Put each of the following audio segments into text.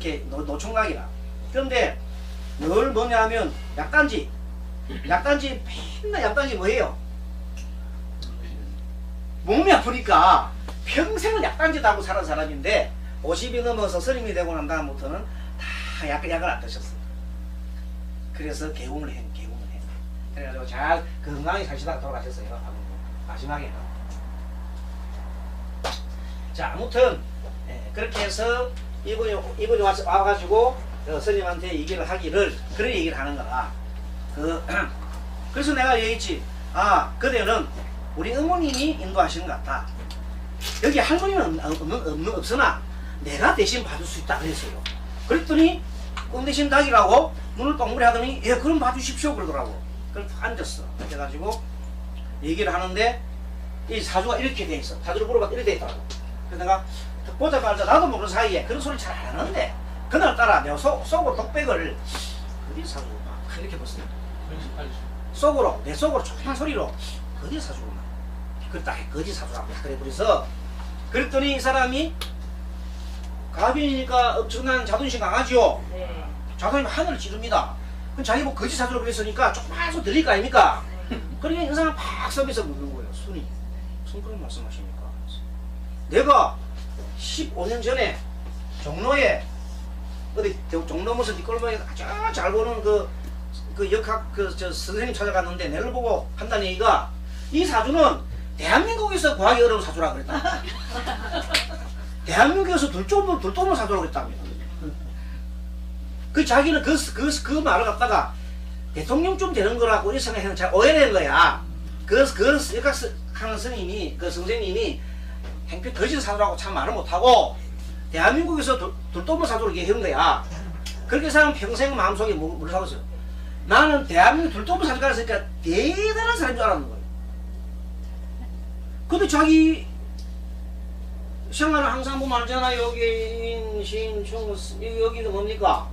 그렇게 노총각이라. 그런데 늘 뭐냐 하면 약단지 맨날 약단지 뭐예요? 몸이 아프니까 평생을 약단지도 하고 살은 사람인데 50이 넘어서 스님이 되고 난 다음부터는 다 약을 안 드셨어요. 그래서 개운을 해. 그래가지고 잘 건강히 사시다가 돌아가셨어요. 마지막에는. 자, 아무튼 그렇게 해서 이분이 와가지고 스님한테 얘기를 하기를 그런 얘기를 하는 거라. 그래서 내가 얘기했지. 아, 그대는 우리 어머님이 인도하시는 것 같다. 여기 할머니는 없으나 내가 대신 봐줄 수 있다 그랬어요. 그랬더니 대신 닭이라고 눈을 동그랗게 하더니 예 그럼 봐주십시오 그러더라고. 그래서 앉았어. 그래가지고 얘기를 하는데 이 사주가 이렇게 돼 있어. 사주를 물어봤더니 이렇게 돼 있더라고. 그래서 내가 보자마자 나도 모르는 사이에 그런 소리 잘 안 하는데 그날따라 내가 속으로 독백을 어디 사주구나 이렇게 봤어요. 속으로 내 속으로 조그만 소리로 어디 사주구나 그랬다 거지 사주라고 그래 버려서 그랬더니 이 사람이 가빈이니까 엄청난 자존심 강하지요. 네. 자존심 하늘을 찌릅니다. 그럼 자기 뭐 거지 사주라고 그랬으니까 조그만 소리 들릴 거 아닙니까? 그러니까 이 사람 팍 서비스 묻는 거예요. 순이 무슨 그런 말씀하십니까? 내가 15년 전에 종로에 어디 종로 무슨 뒷골목에 아주 잘 보는 그 역학 저 선생님 찾아갔는데 내를 보고 한다는 얘기가 이 사주는 대한민국에서 구하기 어려운 사주라 그랬다. 대한민국에서 둘도못 사주라고 그랬답니다. 그 자기는 그 말을 갖다가 대통령쯤 되는 거라고 이 생각해서 잘 오해된 거야. 그 역학하는 스님이 그 선생님이 행패 거짓 사주라고 참 말을 못하고 대한민국에서 둘도못 사주라고 얘기한 거야. 그렇게 사람 평생 마음속에 뭘 사겠어요? 나는 대한민국 둘도못 사주가 했으니까 대단한 사람인 줄 알았는 거예요. 근데 자기 생활을 항상 보면 알잖아. 여기 인신충 여기는 뭡니까?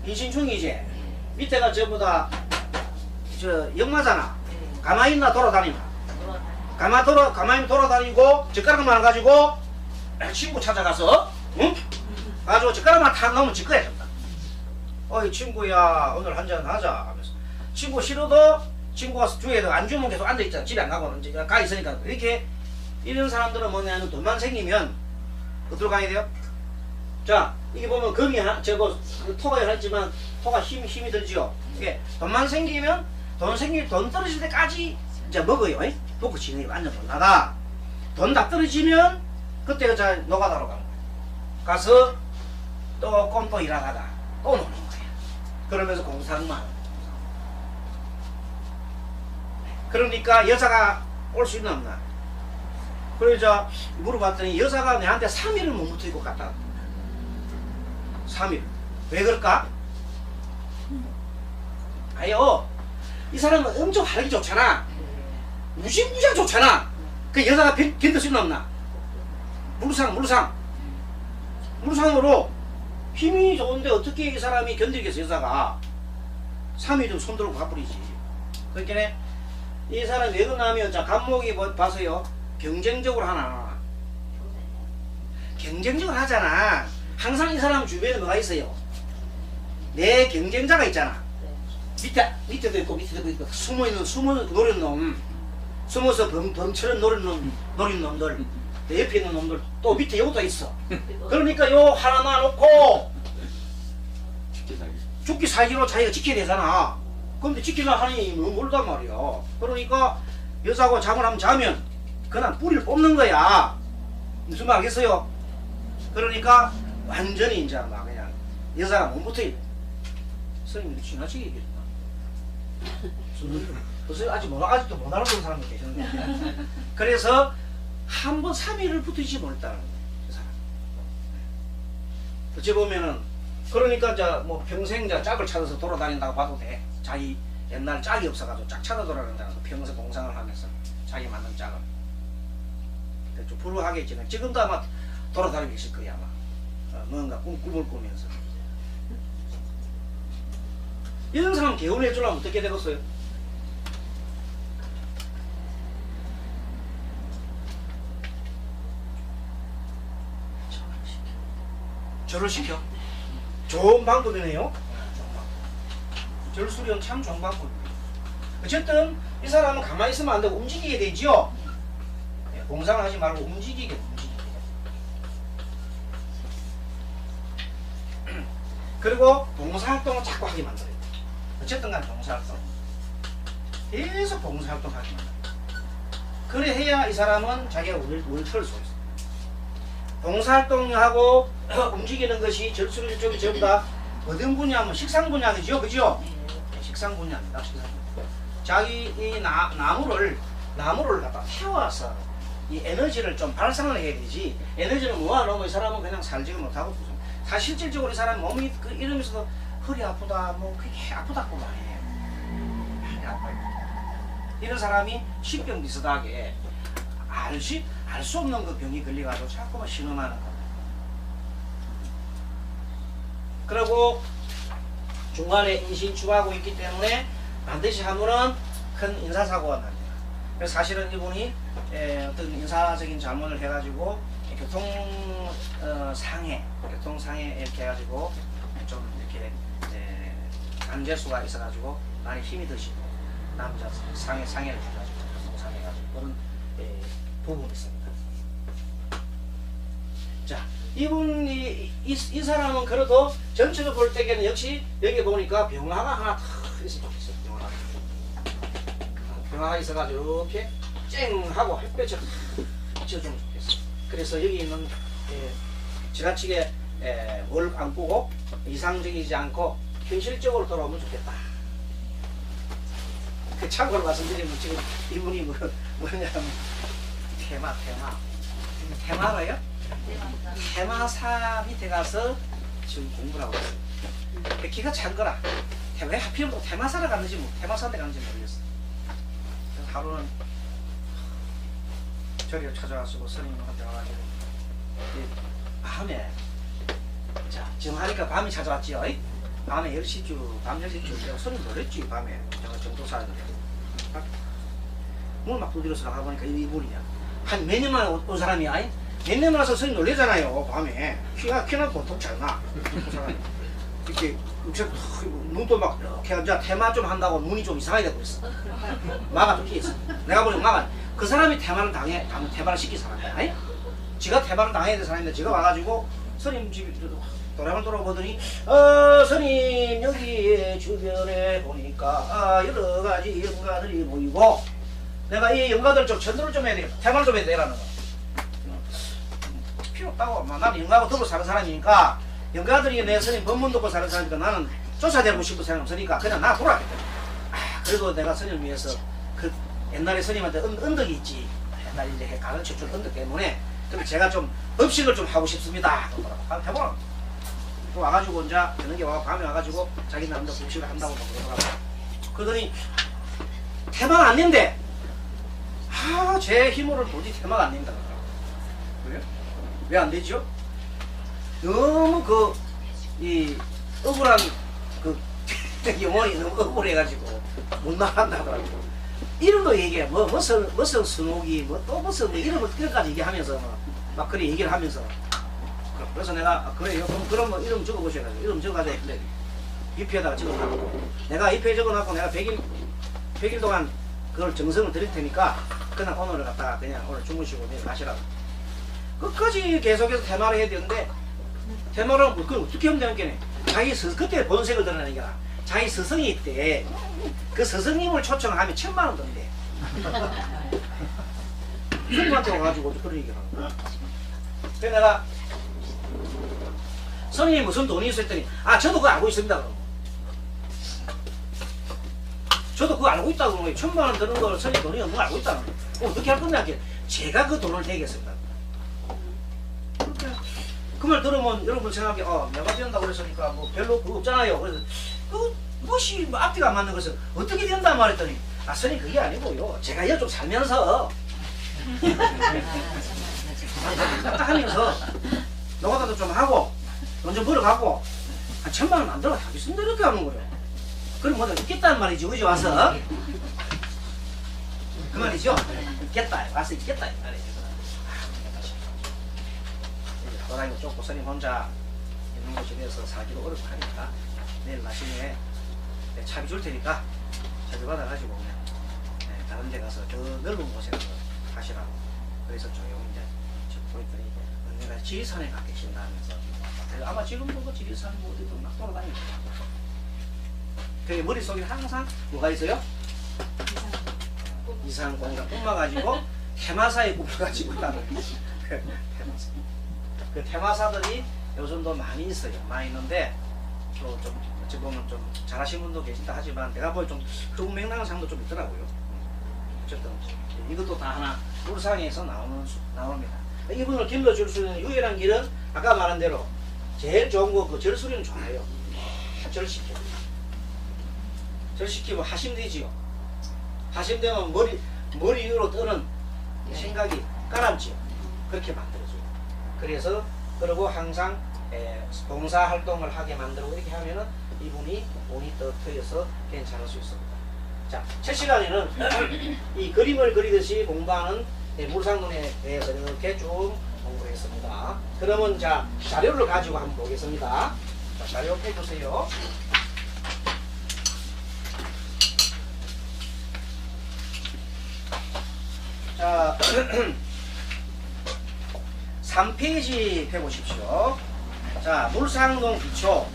인신충이지. 밑에가 전부 다 저 역마잖아. 가만히 있나 돌아다니나. 가만히 돌아다니고 젓가락만 가지고 친구 찾아가서 응? 가지고 젓가락만 탁 넣으면 질 거야. 어이 친구야 오늘 한잔 하자 하면서 친구 싫어도 친구가 주위에도 안 주면 계속 앉아있잖아. 집에 안 가고 가 있으니까. 이렇게 이런 사람들은 뭐냐면 돈만 생기면 어디로 가야 돼요? 자 이게 보면 금이 저거 토가 했지만 토가 힘이 들지요. 이게 돈만 생기면 돈 떨어질 때까지 이제 먹어요. 먹고 지내고 앉아 놀다가 돈 다 떨어지면 그때 저 노가다로 가는 거야. 가서 또 꼼또 일하다가 또 노는 거야. 그러면서 공상만. 그러니까 여자가 올 수 있나 없나? 그래서 물어봤더니 여자가 내한테 3일을 못 붙을 것 같다. 3일. 왜 그럴까? 아요. 이 사람은 엄청 하기 좋잖아. 무시무시하게 좋잖아. 그 여자가 견딜 수 있나 없나? 무르상으로 힘이 좋은데 어떻게 이 사람이 견디겠어 여자가. 3일 좀 손들고 가버리지. 그러니까 이 사람이 왜 그러냐면 자 간목이 봐서요. 경쟁적으로 하나 안 하나? 경쟁적으로 하잖아. 항상 이 사람 주변에 뭐가 있어요? 내 경쟁자가 있잖아. 밑에도 있고 숨어 노린 놈, 숨어서 범처럼 노린 놈들, 내 옆에 있는 놈들 또 밑에 요것도 있어. 그러니까 요 하나만 놓고 죽기 살기로 자기가 지켜야 되잖아. 근데 지키려 하니 너무 멀단 말이야. 그러니까 여자하고 잠을 한번 자면 그냥 뿌리를 뽑는 거야. 무슨 말 알겠어요? 그러니까 완전히 이제 막 그냥 여자가 몸부터 스님이 지나치게 얘기했다. 그래서 아직도 못 알아보는 사람도 계셨는데 그래서 한 번 3일을 붙이지 못했다는 거예요. 그 사람. 어찌 보면은 그러니까 이제 뭐 평생 짝을 찾아서 돌아다닌다고 봐도 돼. 자기 옛날 짝이 없어가지고 짝 찾아 돌아다닌다는 거. 평생 공상을 하면서 자기 맞는 짝을. 좀 불우하겠지만 지금도 아마 돌아다니고 있을 거야 아마. 뭔가 꿈을 꾸면서. 이런 사람 개운해 주려면 어떻게 되겠어요? 절을 시켜. 좋은 방법이네요. 절수령 참 좋은 방법이에요. 어쨌든 이 사람은 가만히 있으면 안 되고 움직이게 되지요. 공상을 하지 말고 움직이게. 그리고 봉사활동을 자꾸 하게 만들어요. 어쨌든 간 봉사활동. 계속 봉사활동 하게 만들어요. 그래 해야 이 사람은 자기가 울털 수 있어요. 봉사활동하고 움직이는 것이 절수령 쪽이 전부 다 어떤 분야면 식상 분야이죠. 그죠? 식상 분야입니다. 식상 분야. 자기 이 나무를 갖다 태워서 이 에너지를 좀 발산을 해야 되지. 에너지를 모아놓으면 이 사람은 그냥 살지를 못하고 사실 실질적으로 이 사람 몸이 이러면서도 허리 아프다 뭐 그게 아프다고 말해요. 많이 아파요. 이런 사람이 신병 비슷하게 알 수 없는 그 병이 걸려가지고 자꾸만 신음하는 겁니다. 그리고 중간에 인신추하고 있기 때문에 반드시 하면은 큰 인사사고가 납니다. 그래서 사실은 이분이 어떤 인사적인 잘못을 해가지고 교통상해 이렇게 해가지고 좀 이렇게 간제수가 있어가지고 많이 힘이 드시고 남자 상해를 줘가지고 교통상해가지고 그런 부분이 있습니다. 자, 이분이 이 사람은 그래도 전체적으로 볼 때에는 역시 여기 보니까 병화가 하나 탁 있으면 좋겠어요. 병화가 있어가지고 이렇게 쨍 하고 햇볕을 쬐주면 좋겠어요. 그래서 여기 있는 지나치게 뭘 안 보고 이상적이지 않고 현실적으로 돌아오면 좋겠다. 그 참고로 말씀드리면 지금 이분이 뭐냐면 테마로요? 테마사 밑에 가서 지금 공부를 하고 있어요. 기가 찬 거라. 왜 하필 또 테마사를 갔는지 테마사한테 갔는지 모르겠어. 그래서 하루는 저리를 찾아가시고 스님한테 와가지고 밤에 자 지금 하니까 밤이 찾아왔지요. 밤에 10시쯤 밤 10시쯤 내가 스님 놀랬지. 밤에 제가 정도사를 문 막 두드려서 나가보니까 이분이야. 한 몇 년 만에 온 사람이야. 몇 년 와서 스님 놀래잖아요. 밤에 키는 보통 잘 나. 이렇게 눈도 막 이렇게 앉아 테마 좀 한다고 눈이 좀 이상하게 되고 있어. 마가 좀 피했어. 내가 보니까 마가 그 사람이 테마를 테마를 시킨 사람이야. 지가 테마를 당해야 될 사람인데 지가 와가지고 스님 집 도량을 돌아보더니 스님 여기 주변에 보니까 여러 가지 영가들이 보이고 내가 이 영가들 좀 전도를 좀 해야 되겠다. 테마를 좀 해야 되라는 거. 필요 없다고. 나는 영가하고 더불어 사는 사람이니까 영가들이 내 스님 법문 듣고 사는 사람이니까 나는 쫓아내고 싶은 생각 없으니까 그냥 나 돌아가겠다. 그래도 내가 스님을 위해서 그 옛날에 스님한테 언덕이 있지. 옛날에 이제 가르쳐준 언덕 때문에 그럼 제가 좀 업식을 좀 하고 싶습니다. 그러더라고. 해보라. 또 와가지고 이제 저녁에 밤에 와가지고 자기 남자 음식을 한다고 그러더라고. 그러더니 테마가 안 된대. 제 힘으로는 도저히 테마가 안 된다 그러더라고. 그래요? 왜 안 되죠? 너무 이 억울한 영혼이 너무 억울해가지고 못 나간다 하더라고. 이름도 얘기해. 무슨 순옥이 또 무슨 이름을 끝까지 얘기하면서 막 그래 얘기를 하면서 그래서 내가 그래요. 그럼 이름 적어보셔야죠. 이름 적어가지고 잎에다가 적어놔고 내가 잎에 적어놨고 내가 100일 동안 그걸 정성을 드릴 테니까 그냥 오늘을 갖다가 그냥 오늘 주무시고 내일 가시라고. 끝까지 계속해서 테마를 해야 되는데 테마를 그걸 어떻게 하면 되는 게네. 그때 본색을 드러내는 게 아니라 자기 스승이 있대. 그 스승님을 초청하면 1000만원 든대. 스님한테 와가지고 그런 얘기를 하는 거야. 그래서 내가 스님이 무슨 돈이 있어 했더니 저도 그거 알고 있습니다. 그럼. 저도 그거 알고 있다고 그러는 거예요. 1000만원 드는 걸 스님 돈이 없는 걸 알고 있다는 거예요. 어떻게 할 건데 하게 제가 그 돈을 내겠습니다. 그 말 들으면 여러분 생각에 내가 된다고 그랬으니까 뭐 별로 그거 없잖아요. 그래서 무엇이 앞뒤가 안 맞는 것을 어떻게 된다 말했더니 스님 그게 아니고요. 제가 이쪽 살면서 하면서 노가다도 좀 하고 돈 좀 벌어갖고 한 1000만원 만들어 하겠습니다. 이렇게 하는 거예요. 그럼 뭐다 있겠다는 말이죠. 그죠? 와서 그 말이죠. 있겠다. 와서 있겠다. 이 말이죠. 도라이도 쫓고 스님 혼자 있는 곳이 데서 살기도 어렵고 하니까 내일 나중에 차비 줄 테니까 차비 받아가지고 그냥 다른 데 가서 더 넓은 곳에 가서 하시라고. 그래서 조용히 이제 보니까 이제 언니가 지리산에 가 계신다면서 아마 지금도 그 지리산 뭐 어디도 막 돌아다니고 그 머릿속에 항상 뭐가 있어요? 이상 공간 뿜어가지고 테마사에 뿜어가지고 있다는 그 테마사. 그 테마사들이 요즘도 많이 있어요. 많이 있는데 또 좀 어찌 보면 좀 잘하시는 분도 계신다 하지만 내가 보기 좀 그런 맥락한 사람도 좀 있더라고요. 어쨌든 이것도 다 하나 물상에서 나옵니다. 이분을 길러줄 수 있는 유일한 길은 아까 말한 대로 제일 좋은 거 그 절수리는 좋아요. 절시켜. 절시키면 하심되지요. 하심되면 머리 위로 뜨는 생각이 가라앉지요. 그렇게 만들어줘요. 그래서 그리고 항상 봉사 활동을 하게 만들고 이렇게 하면은 이분이 운이 더 트여서 괜찮을 수 있습니다. 자, 첫 시간에는 이 그림을 그리듯이 공부하는 물상론에 대해서 이렇게 쭉 공부했습니다. 그러면 자, 자료를 가지고 한번 보겠습니다. 자, 자료 펴주세요. 자, 3페이지 펴보십시오. 자, 물상론 기초.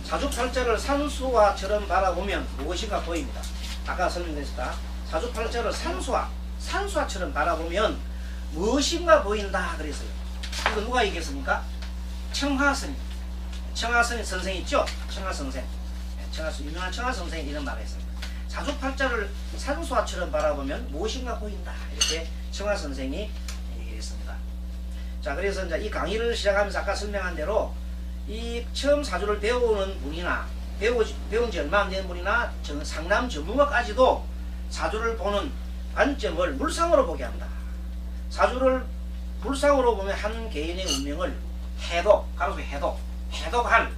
사주팔자를 산수화처럼 바라보면 무엇인가 보입니다. 아까 설명드렸다. 사주팔자를 산수화처럼 바라보면 무엇인가 보인다 그랬어요. 이거 누가 얘기했습니까? 청하스님. 청하스님 선생 있죠? 청하선생. 유명한 청하선생이 이런 말을 했습니다. 사주팔자를 산수화처럼 바라보면 무엇인가 보인다. 이렇게 청하선생이 얘기했습니다. 자, 그래서 이제 이 강의를 시작하면서 아까 설명한 대로 이 처음 사주를 배우는 분이나 배운 지 얼마 안 된 분이나 상담 전문가까지도 사주를 보는 관점을 물상으로 보게 한다. 사주를 물상으로 보면 한 개인의 운명을 해독할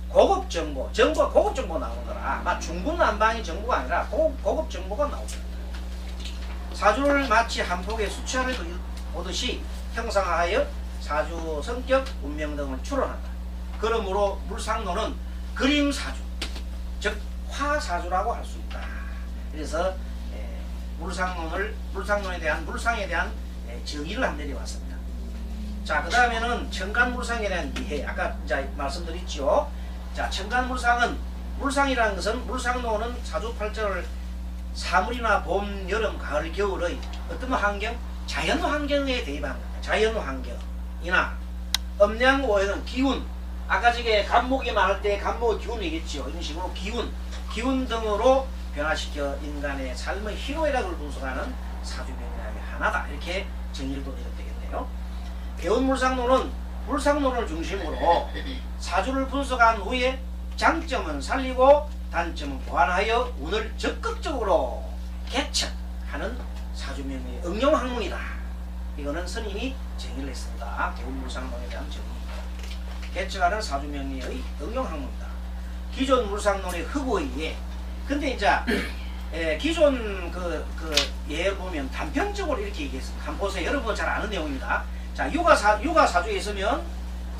고급 정보가 고급 정보 나오는 거라. 막 중구난방의 정보가 아니라 고급 정보가 나옵니다. 사주를 마치 한 폭의 수치화를 보듯이 형상화하여 사주 성격, 운명 등을 추론한다. 그러므로 물상론은 그림사주, 즉 화사주라고 할 수 있다. 그래서 물상론에 대한 물상에 대한 정의를 한번 내려왔습니다. 자, 그 다음에는 천간물상에 대한 이해. 아까 이제 말씀드렸죠. 자, 천간물상은 물상이라는 것은 물상론은 사주팔자를 사물이나 봄, 여름, 가을, 겨울의 어떤 환경, 자연 환경에 대입하는 겁니다. 자연 환경이나 음양오해는 기운. 아까 저게 간목이 말할 때 간목의 기운이겠죠. 이런 식으로 기운 등으로 변화시켜 인간의 삶의 희로애락을 분석하는 사주명리학의 하나다. 이렇게 정의를 또 내려야 되겠네요. 배운 물상론을 중심으로 사주를 분석한 후에 장점은 살리고 단점은 보완하여 운을 적극적으로 개척하는 사주명리의 응용학문이다. 이거는 스님이 정의를 했습니다. 배운 물상론에 대한 정의. 개척하는 사주명리의 응용학문이다. 기존 물상론의 흑우의 예. 근데 이제 기존 예 보면 단편적으로 이렇게 얘기했습니다. 한번 보세요. 여러분 잘 아는 내용입니다. 자, 육아 사주에 있으면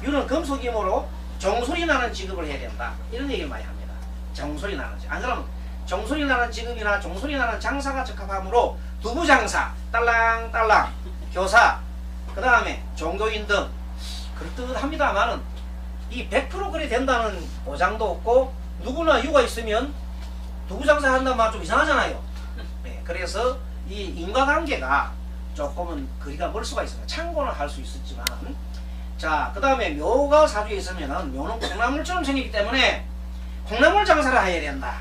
유는 금속이므로 정소리 나는 직업을 해야 된다. 이런 얘기를 많이 합니다. 정소리 나는 직업. 안 그러면 정소리 나는 직업이나 정소리 나는 장사가 적합하므로 두부장사, 딸랑딸랑, 교사, 그 다음에 종교인 등 그럴듯합니다만은 이 100% 그래 된다는 보장도 없고 누구나 유가 있으면 두부장사 한다는 말 좀 이상하잖아요. 네, 그래서 이 인과관계가 조금은 거리가 멀 수가 있습니다. 참고는 할 수 있었지만 자, 그 다음에 묘가 사주에 있으면은 묘는 콩나물처럼 생기기 때문에 콩나물 장사를 해야 된다.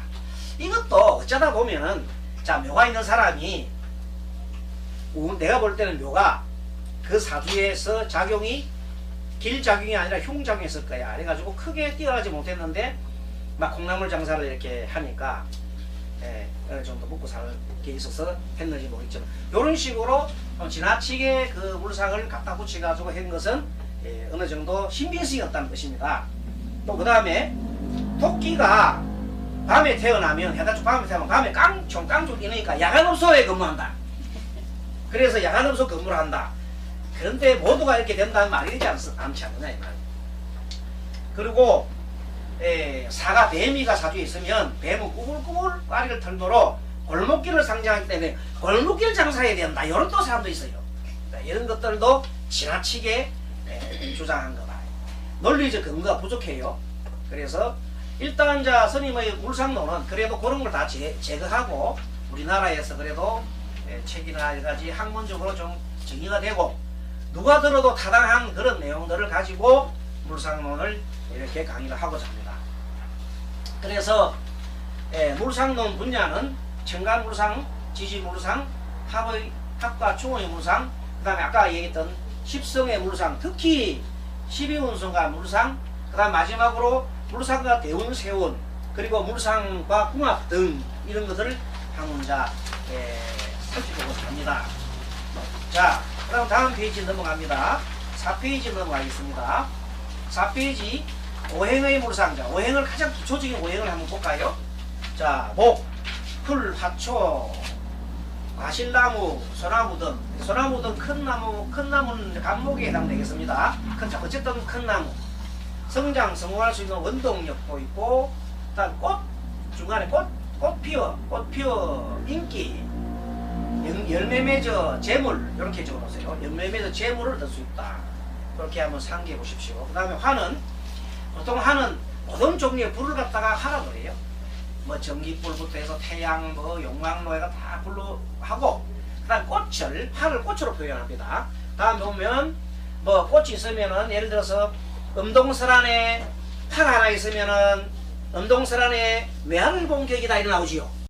이것도 어쩌다 보면은 자, 묘가 있는 사람이 내가 볼 때는 묘가 그 사주에서 작용이 길작용이 아니라 흉작용했을 거야. 그래가지고 크게 뛰어나지 못했는데 막 콩나물 장사를 이렇게 하니까 어느 정도 먹고 살 게 있어서 했는지 모르겠지만 이런 식으로 지나치게 그 물상을 갖다 붙여가지고 한 것은 어느 정도 신빙성이 없다는 것입니다. 또 그 다음에 토끼가 밤에 태어나면 해가지고 밤에 태어나면 밤에 깡총 뛰니까 야간업소에 근무한다. 그래서 야간업소 근무를 한다. 그런데 모두가 이렇게 된다는 말이 되지 않지 않느냐 이 말이에요. 그리고 사가 뱀이가 사주에 있으면 뱀은 꾸불꾸불 꼬리를 털도록 골목길을 상징하기 때문에 골목길 장사해야 된다. 이런 또 사람도 있어요. 이런 것들도 지나치게 주장한 거다. 논리적 근거가 부족해요. 그래서 일단 자 스님의 물상론은 그래도 그런 걸 다 제거하고 우리나라에서 그래도 책이나 여러 가지 학문적으로 좀 정의가 되고 누가 들어도 타당한 그런 내용들을 가지고 물상론을 이렇게 강의를 하고자 합니다. 그래서 물상론 분야는 청간물상, 지지물상, 합과 충의 물상, 그 다음에 아까 얘기했던 십성의 물상, 특히 12운성과 물상, 그 다음 마지막으로 물상과 대운, 세운, 그리고 물상과 궁합 등 이런 것들을 학문자 살펴보고자 합니다. 자, 그럼 다음 페이지 넘어갑니다. 4페이지 넘어가겠습니다. 4페이지 오행의 물상자, 오행을 가장 기초적인 오행을 한번 볼까요? 자, 목, 풀, 화초, 과실나무, 소나무 등, 소나무 등 큰 나무는 간목에 해당되겠습니다. 어쨌든 큰 나무. 성장, 성공할 수 있는 원동력도 있고, 그다음 꽃, 중간에 꽃 피어, 인기, 열매 맺어, 재물, 이렇게 적어놓으세요. 열매 맺어 재물을 얻을 수 있다. 그렇게 한번 상기해 보십시오. 그 다음에 화는, 보통 화는 모든 종류의 불을 갖다가 하라고 해요. 뭐 전기불부터 해서 태양, 뭐 용광로에가 다 불로 하고, 그 다음 화를 꽃으로 표현합니다. 다음 보면 뭐 꽃이 있으면은 예를 들어서 음동설 안에 화가 하나 있으면은 음동설 안에 외환 공격이 다 일어나오지요.